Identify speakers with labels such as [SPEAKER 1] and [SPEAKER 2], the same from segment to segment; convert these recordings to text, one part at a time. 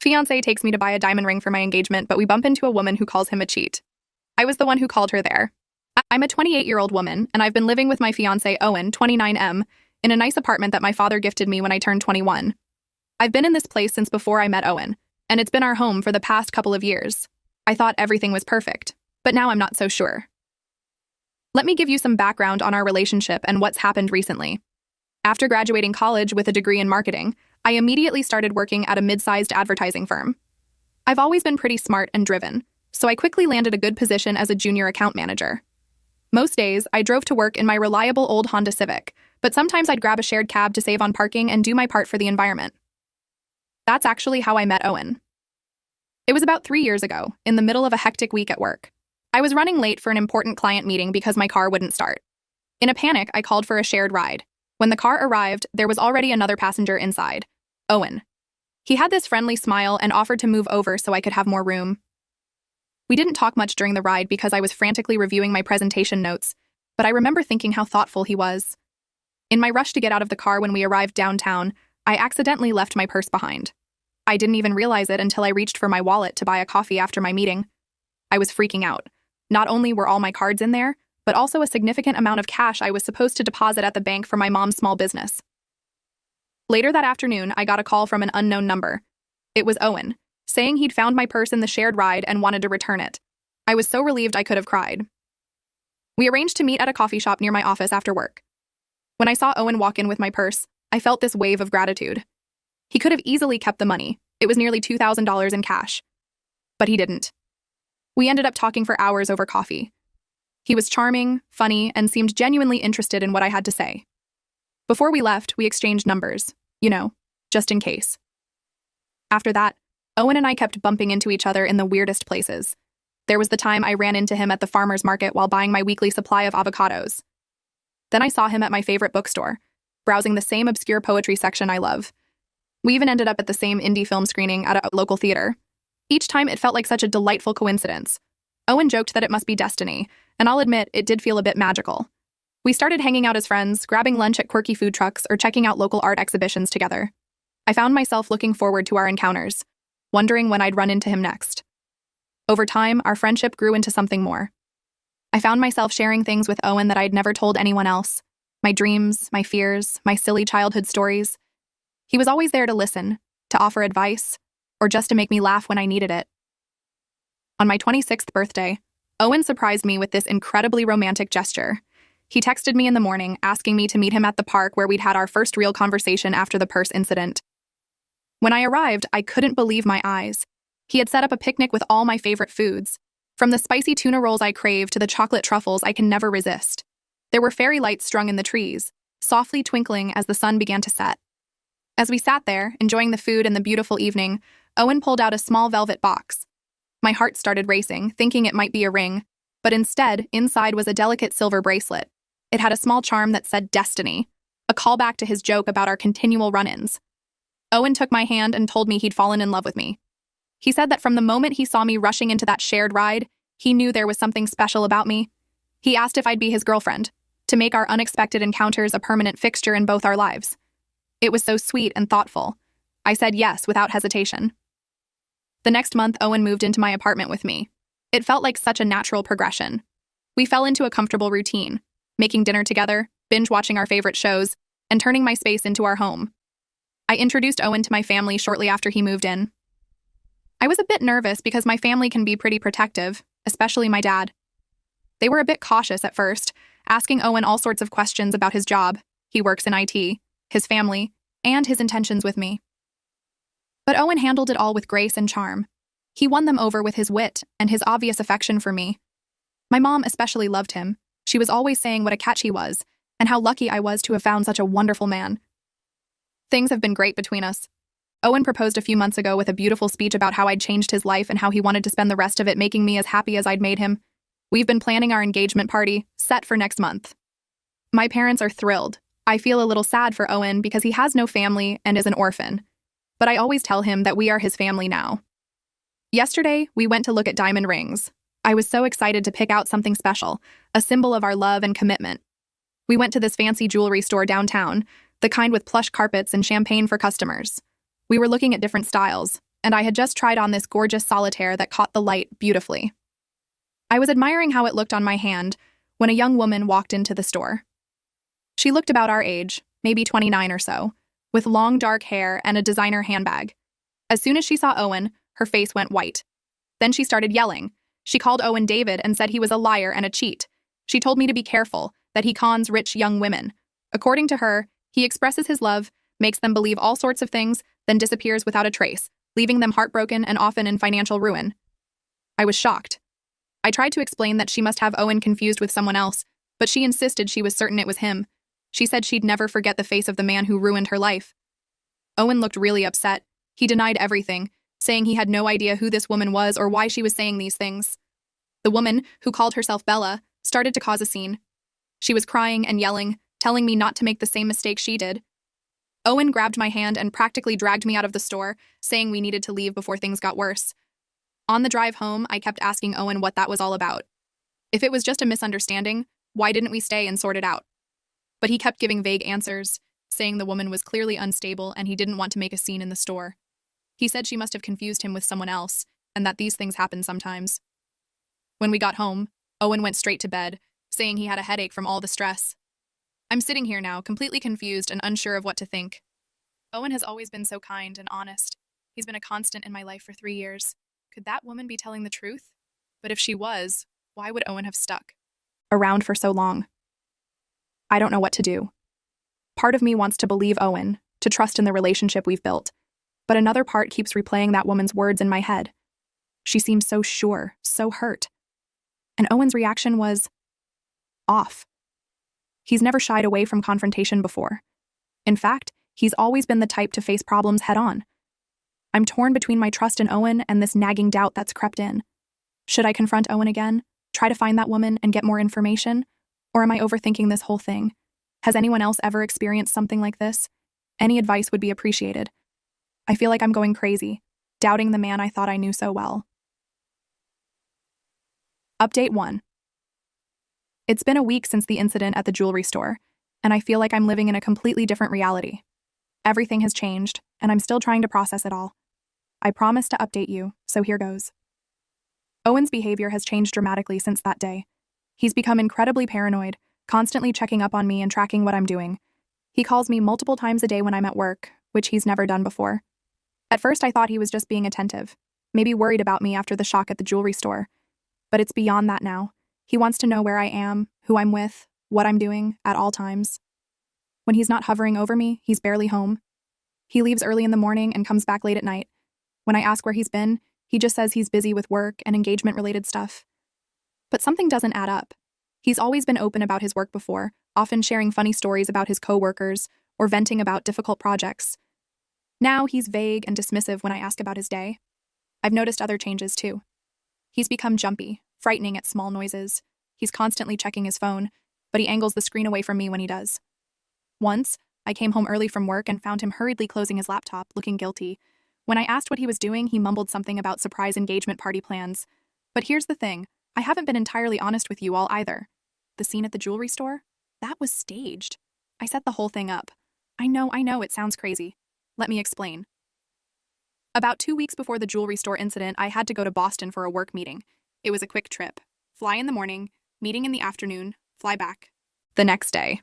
[SPEAKER 1] Fiancé takes me to buy a diamond ring for my engagement, but we bump into a woman who calls him a cheat. I was the one who called her there. I'm a 28-year-old woman, and I've been living with my fiancé, Owen, 29M, in a nice apartment that my father gifted me when I turned 21. I've been in this place since before I met Owen, and it's been our home for the past couple of years. I thought everything was perfect, but now I'm not so sure. Let me give you some background on our relationship and what's happened recently. After graduating college with a degree in marketing, I immediately started working at a mid-sized advertising firm. I've always been pretty smart and driven, so I quickly landed a good position as a junior account manager. Most days, I drove to work in my reliable old Honda Civic, but sometimes I'd grab a shared cab to save on parking and do my part for the environment. That's actually how I met Owen. It was about 3 years ago, in the middle of a hectic week at work. I was running late for an important client meeting because my car wouldn't start. In a panic, I called for a shared ride. When the car arrived, there was already another passenger inside, Owen. He had this friendly smile and offered to move over so I could have more room. We didn't talk much during the ride because I was frantically reviewing my presentation notes, but I remember thinking how thoughtful he was. In my rush to get out of the car when we arrived downtown, I accidentally left my purse behind. I didn't even realize it until I reached for my wallet to buy a coffee after my meeting. I was freaking out. Not only were all my cards in there, but also a significant amount of cash I was supposed to deposit at the bank for my mom's small business. Later that afternoon, I got a call from an unknown number. It was Owen, saying he'd found my purse in the shared ride and wanted to return it. I was so relieved I could have cried. We arranged to meet at a coffee shop near my office after work. When I saw Owen walk in with my purse, I felt this wave of gratitude. He could have easily kept the money. It was nearly $2,000 in cash. But he didn't. We ended up talking for hours over coffee. He was charming, funny, and seemed genuinely interested in what I had to say. Before we left, we exchanged numbers, just in case. After that, Owen and I kept bumping into each other in the weirdest places. There was the time I ran into him at the farmer's market while buying my weekly supply of avocados. Then I saw him at my favorite bookstore, browsing the same obscure poetry section I love. We even ended up at the same indie film screening at a local theater. Each time it felt like such a delightful coincidence. Owen joked that it must be destiny, and I'll admit it did feel a bit magical. We started hanging out as friends, grabbing lunch at quirky food trucks or checking out local art exhibitions together. I found myself looking forward to our encounters, wondering when I'd run into him next. Over time, our friendship grew into something more. I found myself sharing things with Owen that I'd never told anyone else. My dreams, my fears, my silly childhood stories. He was always there to listen, to offer advice, or just to make me laugh when I needed it. On my 26th birthday, Owen surprised me with this incredibly romantic gesture. He texted me in the morning, asking me to meet him at the park where we'd had our first real conversation after the purse incident. When I arrived, I couldn't believe my eyes. He had set up a picnic with all my favorite foods, from the spicy tuna rolls I crave to the chocolate truffles I can never resist. There were fairy lights strung in the trees, softly twinkling as the sun began to set. As we sat there, enjoying the food and the beautiful evening, Owen pulled out a small velvet box. My heart started racing, thinking it might be a ring, but instead, inside was a delicate silver bracelet. It had a small charm that said destiny, a callback to his joke about our continual run-ins. Owen took my hand and told me he'd fallen in love with me. He said that from the moment he saw me rushing into that shared ride, he knew there was something special about me. He asked if I'd be his girlfriend, to make our unexpected encounters a permanent fixture in both our lives. It was so sweet and thoughtful. I said yes without hesitation. The next month, Owen moved into my apartment with me. It felt like such a natural progression. We fell into a comfortable routine, making dinner together, binge-watching our favorite shows, and turning my space into our home. I introduced Owen to my family shortly after he moved in. I was a bit nervous because my family can be pretty protective, especially my dad. They were a bit cautious at first, asking Owen all sorts of questions about his job, he works in IT, his family, and his intentions with me. But Owen handled it all with grace and charm. He won them over with his wit and his obvious affection for me. My mom especially loved him. She was always saying what a catch he was, and how lucky I was to have found such a wonderful man. Things have been great between us. Owen proposed a few months ago with a beautiful speech about how I'd changed his life and how he wanted to spend the rest of it making me as happy as I'd made him. We've been planning our engagement party, set for next month. My parents are thrilled. I feel a little sad for Owen because he has no family and is an orphan. But I always tell him that we are his family now. Yesterday, we went to look at diamond rings. I was so excited to pick out something special, a symbol of our love and commitment. We went to this fancy jewelry store downtown, the kind with plush carpets and champagne for customers. We were looking at different styles, and I had just tried on this gorgeous solitaire that caught the light beautifully. I was admiring how it looked on my hand when a young woman walked into the store. She looked about our age, maybe 29 or so, with long dark hair and a designer handbag. As soon as she saw Owen, her face went white. Then she started yelling. She called Owen David and said he was a liar and a cheat. She told me to be careful, that he cons rich young women. According to her, he expresses his love, makes them believe all sorts of things, then disappears without a trace, leaving them heartbroken and often in financial ruin. I was shocked. I tried to explain that she must have Owen confused with someone else, but she insisted she was certain it was him. She said she'd never forget the face of the man who ruined her life. Owen looked really upset. He denied everything, saying he had no idea who this woman was or why she was saying these things. The woman, who called herself Bella, started to cause a scene. She was crying and yelling, telling me not to make the same mistake she did. Owen grabbed my hand and practically dragged me out of the store, saying we needed to leave before things got worse. On the drive home, I kept asking Owen what that was all about. If it was just a misunderstanding, why didn't we stay and sort it out? But he kept giving vague answers, saying the woman was clearly unstable and he didn't want to make a scene in the store. He said she must have confused him with someone else, and that these things happen sometimes. When we got home, Owen went straight to bed, saying he had a headache from all the stress. I'm sitting here now, completely confused and unsure of what to think. Owen has always been so kind and honest. He's been a constant in my life for 3 years. Could that woman be telling the truth? But if she was, why would Owen have stuck around for so long? I don't know what to do. Part of me wants to believe Owen, to trust in the relationship we've built, but another part keeps replaying that woman's words in my head. She seemed so sure, so hurt. And Owen's reaction was off. He's never shied away from confrontation before. In fact, he's always been the type to face problems head-on. I'm torn between my trust in Owen and this nagging doubt that's crept in. Should I confront Owen again, try to find that woman and get more information? Or am I overthinking this whole thing? Has anyone else ever experienced something like this? Any advice would be appreciated. I feel like I'm going crazy, doubting the man I thought I knew so well. Update 1. It's been a week since the incident at the jewelry store, and I feel like I'm living in a completely different reality. Everything has changed, and I'm still trying to process it all. I promised to update you, so here goes. Owen's behavior has changed dramatically since that day. He's become incredibly paranoid, constantly checking up on me and tracking what I'm doing. He calls me multiple times a day when I'm at work, which he's never done before. At first I thought he was just being attentive, maybe worried about me after the shock at the jewelry store. But it's beyond that now. He wants to know where I am, who I'm with, what I'm doing, at all times. When he's not hovering over me, he's barely home. He leaves early in the morning and comes back late at night. When I ask where he's been, he just says he's busy with work and engagement-related stuff. But something doesn't add up. He's always been open about his work before, often sharing funny stories about his co-workers or venting about difficult projects. Now he's vague and dismissive when I ask about his day. I've noticed other changes too. He's become jumpy, frightening at small noises. He's constantly checking his phone, but he angles the screen away from me when he does. Once, I came home early from work and found him hurriedly closing his laptop, looking guilty. When I asked what he was doing, he mumbled something about surprise engagement party plans. But here's the thing, I haven't been entirely honest with you all either. The scene at the jewelry store? That was staged. I set the whole thing up. I know, it sounds crazy. Let me explain. About 2 weeks before the jewelry store incident, I had to go to Boston for a work meeting. It was a quick trip. Fly in the morning, meeting in the afternoon, fly back the next day.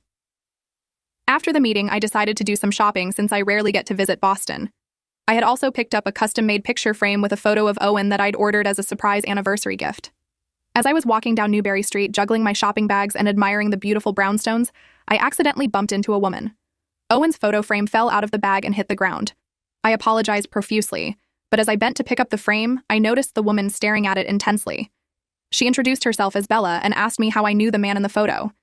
[SPEAKER 1] After the meeting, I decided to do some shopping since I rarely get to visit Boston. I had also picked up a custom-made picture frame with a photo of Owen that I'd ordered as a surprise anniversary gift. As I was walking down Newbury Street, juggling my shopping bags and admiring the beautiful brownstones, I accidentally bumped into a woman. Owen's photo frame fell out of the bag and hit the ground. I apologized profusely, but as I bent to pick up the frame, I noticed the woman staring at it intensely. She introduced herself as Bella and asked me how I knew the man in the photo.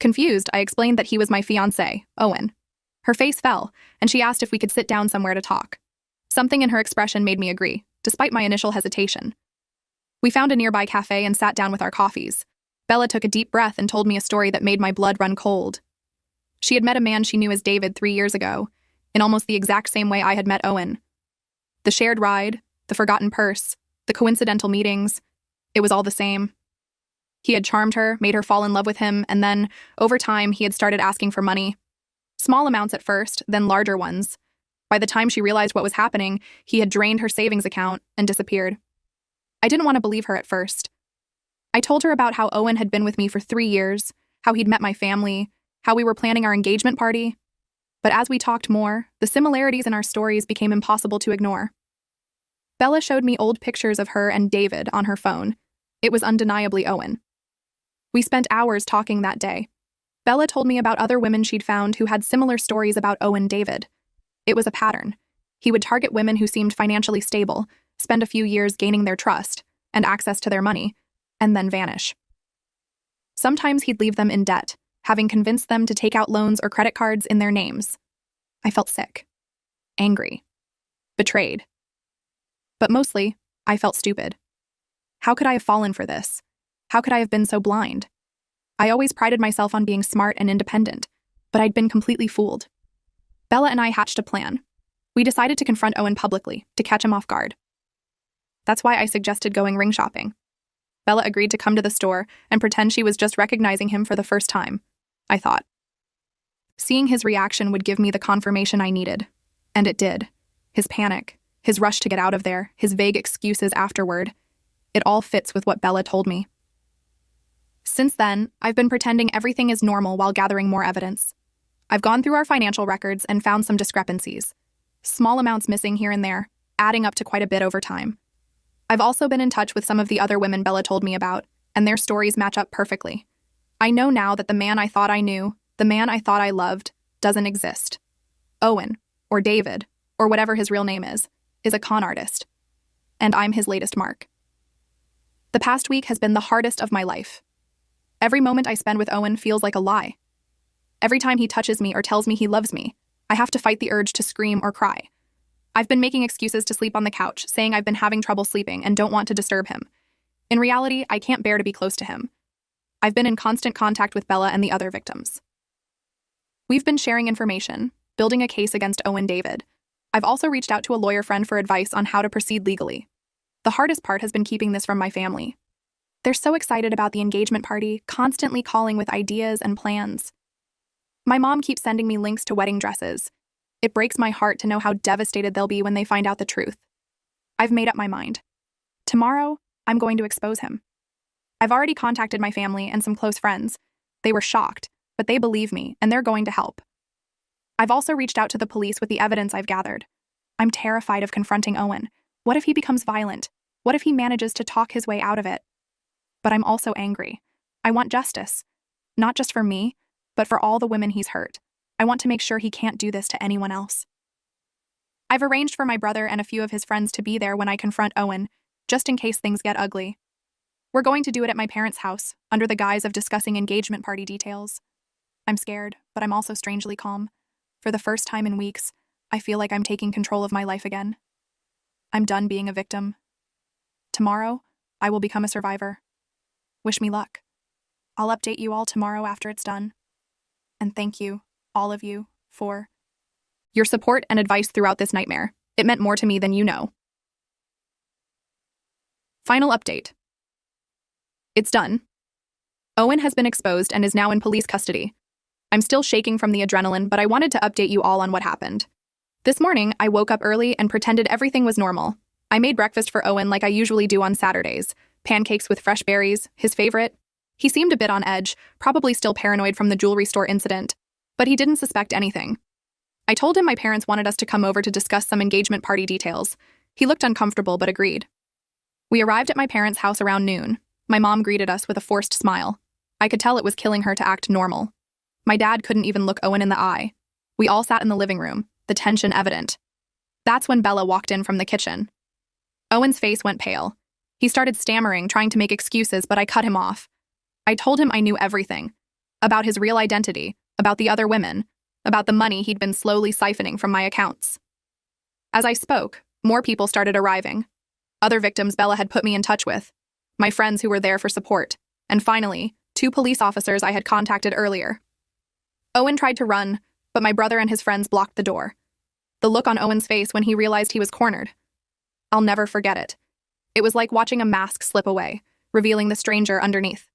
[SPEAKER 1] Confused, I explained that he was my fiancé, Owen. Her face fell, and she asked if we could sit down somewhere to talk. Something in her expression made me agree, despite my initial hesitation. We found a nearby cafe and sat down with our coffees. Bella took a deep breath and told me a story that made my blood run cold. She had met a man she knew as David 3 years ago, in almost the exact same way I had met Owen. The shared ride, the forgotten purse, the coincidental meetings, it was all the same. He had charmed her, made her fall in love with him, and then, over time, he had started asking for money. Small amounts at first, then larger ones. By the time she realized what was happening, he had drained her savings account and disappeared. I didn't want to believe her at first. I told her about how Owen had been with me for 3 years, how he'd met my family, how we were planning our engagement party. But as we talked more, the similarities in our stories became impossible to ignore. Bella showed me old pictures of her and David on her phone. It was undeniably Owen. We spent hours talking that day. Bella told me about other women she'd found who had similar stories about Owen David. It was a pattern. He would target women who seemed financially stable, spend a few years gaining their trust and access to their money, and then vanish. Sometimes he'd leave them in debt, having convinced them to take out loans or credit cards in their names. I felt sick, angry, betrayed. But mostly, I felt stupid. How could I have fallen for this? How could I have been so blind? I always prided myself on being smart and independent, but I'd been completely fooled. Bella and I hatched a plan. We decided to confront Owen publicly, to catch him off guard. That's why I suggested going ring shopping. Bella agreed to come to the store and pretend she was just recognizing him for the first time, I thought. Seeing his reaction would give me the confirmation I needed. And it did. His panic, his rush to get out of there, his vague excuses afterward. It all fits with what Bella told me. Since then, I've been pretending everything is normal while gathering more evidence. I've gone through our financial records and found some discrepancies. Small amounts missing here and there, adding up to quite a bit over time. I've also been in touch with some of the other women Bella told me about, and their stories match up perfectly. I know now that the man I thought I knew, the man I thought I loved, doesn't exist. Owen, or David, or whatever his real name is a con artist. And I'm his latest mark. The past week has been the hardest of my life. Every moment I spend with Owen feels like a lie. Every time he touches me or tells me he loves me, I have to fight the urge to scream or cry. I've been making excuses to sleep on the couch, saying I've been having trouble sleeping and don't want to disturb him. In reality, I can't bear to be close to him. I've been in constant contact with Bella and the other victims. We've been sharing information, building a case against Owen David. I've also reached out to a lawyer friend for advice on how to proceed legally. The hardest part has been keeping this from my family. They're so excited about the engagement party, constantly calling with ideas and plans. My mom keeps sending me links to wedding dresses. It breaks my heart to know how devastated they'll be when they find out the truth. I've made up my mind. Tomorrow, I'm going to expose him. I've already contacted my family and some close friends. They were shocked, but they believe me, and they're going to help. I've also reached out to the police with the evidence I've gathered. I'm terrified of confronting Owen. What if he becomes violent? What if he manages to talk his way out of it? But I'm also angry. I want justice. Not just for me, but for all the women he's hurt. I want to make sure he can't do this to anyone else. I've arranged for my brother and a few of his friends to be there when I confront Owen, just in case things get ugly. We're going to do it at my parents' house, under the guise of discussing engagement party details. I'm scared, but I'm also strangely calm. For the first time in weeks, I feel like I'm taking control of my life again. I'm done being a victim. Tomorrow, I will become a survivor. Wish me luck. I'll update you all tomorrow after it's done. And thank you, all of you, for your support and advice throughout this nightmare. It meant more to me than you know. Final update. It's done. Owen has been exposed and is now in police custody. I'm still shaking from the adrenaline, but I wanted to update you all on what happened. This morning, I woke up early and pretended everything was normal. I made breakfast for Owen like I usually do on Saturdays. Pancakes with fresh berries, his favorite. He seemed a bit on edge, probably still paranoid from the jewelry store incident, but he didn't suspect anything. I told him my parents wanted us to come over to discuss some engagement party details. He looked uncomfortable but agreed. We arrived at my parents' house around noon. My mom greeted us with a forced smile. I could tell it was killing her to act normal. My dad couldn't even look Owen in the eye. We all sat in the living room, the tension evident. That's when Bella walked in from the kitchen. Owen's face went pale. He started stammering, trying to make excuses, but I cut him off. I told him I knew everything. About his real identity, about the other women, about the money he'd been slowly siphoning from my accounts. As I spoke, more people started arriving. Other victims Bella had put me in touch with, my friends who were there for support, and finally, 2 police officers I had contacted earlier. Owen tried to run, but my brother and his friends blocked the door. The look on Owen's face when he realized he was cornered. I'll never forget it. It was like watching a mask slip away, revealing the stranger underneath.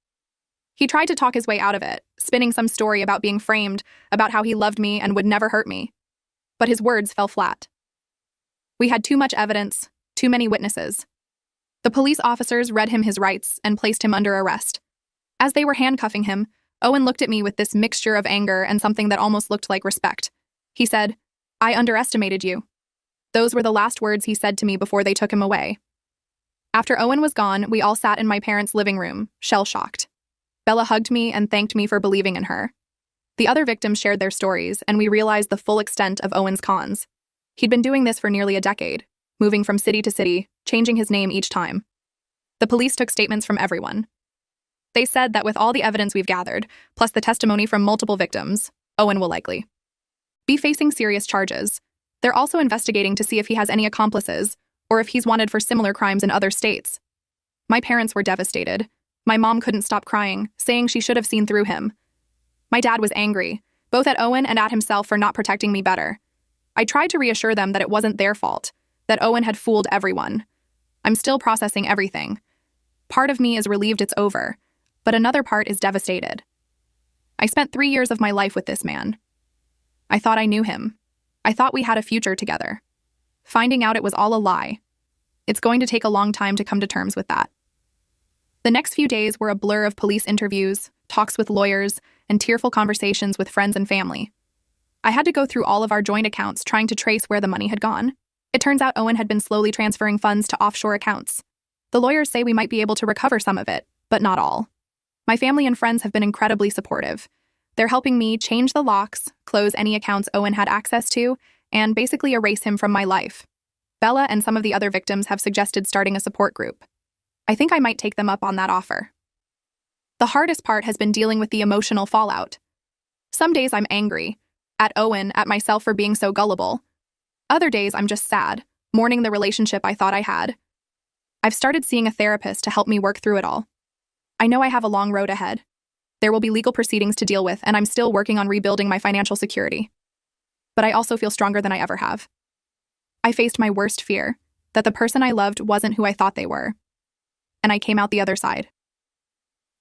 [SPEAKER 1] He tried to talk his way out of it, spinning some story about being framed, about how he loved me and would never hurt me. but his words fell flat. We had too much evidence, too many witnesses. The police officers read him his rights and placed him under arrest. As they were handcuffing him, Owen looked at me with this mixture of anger and something that almost looked like respect. He said, "I underestimated you." Those were the last words he said to me before they took him away. After Owen was gone, we all sat in my parents' living room, shell-shocked. Bella hugged me and thanked me for believing in her. The other victims shared their stories, and we realized the full extent of Owen's cons. He'd been doing this for nearly a decade, moving from city to city, changing his name each time. The police took statements from everyone. They said that with all the evidence we've gathered, plus the testimony from multiple victims, Owen will likely be facing serious charges. They're also investigating to see if he has any accomplices, or if he's wanted for similar crimes in other states. My parents were devastated. My mom couldn't stop crying, saying she should have seen through him. My dad was angry, both at Owen and at himself for not protecting me better. I tried to reassure them that it wasn't their fault, that Owen had fooled everyone. I'm still processing everything. Part of me is relieved it's over, but another part is devastated. I spent 3 years of my life with this man. I thought I knew him. I thought we had a future together. Finding out it was all a lie. It's going to take a long time to come to terms with that. The next few days were a blur of police interviews, talks with lawyers, and tearful conversations with friends and family. I had to go through all of our joint accounts trying to trace where the money had gone. It turns out Owen had been slowly transferring funds to offshore accounts. The lawyers say we might be able to recover some of it, but not all. My family and friends have been incredibly supportive. They're helping me change the locks, close any accounts Owen had access to, and basically erase him from my life. Bella and some of the other victims have suggested starting a support group. I think I might take them up on that offer. The hardest part has been dealing with the emotional fallout. Some days I'm angry, at Owen, at myself for being so gullible. Other days I'm just sad, mourning the relationship I thought I had. I've started seeing a therapist to help me work through it all. I know I have a long road ahead. There will be legal proceedings to deal with, and I'm still working on rebuilding my financial security. But I also feel stronger than I ever have. I faced my worst fear, that the person I loved wasn't who I thought they were. And I came out the other side.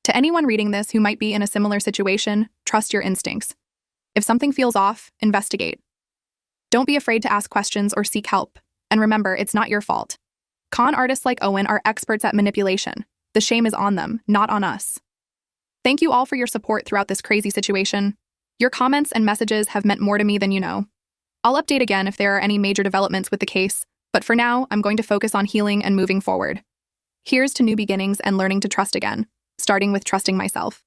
[SPEAKER 1] To anyone reading this who might be in a similar situation, trust your instincts. If something feels off, investigate. Don't be afraid to ask questions or seek help. And remember, it's not your fault. Con artists like Owen are experts at manipulation. The shame is on them, not on us. Thank you all for your support throughout this crazy situation. Your comments and messages have meant more to me than you know. I'll update again if there are any major developments with the case, but for now, I'm going to focus on healing and moving forward. Here's to new beginnings and learning to trust again, starting with trusting myself.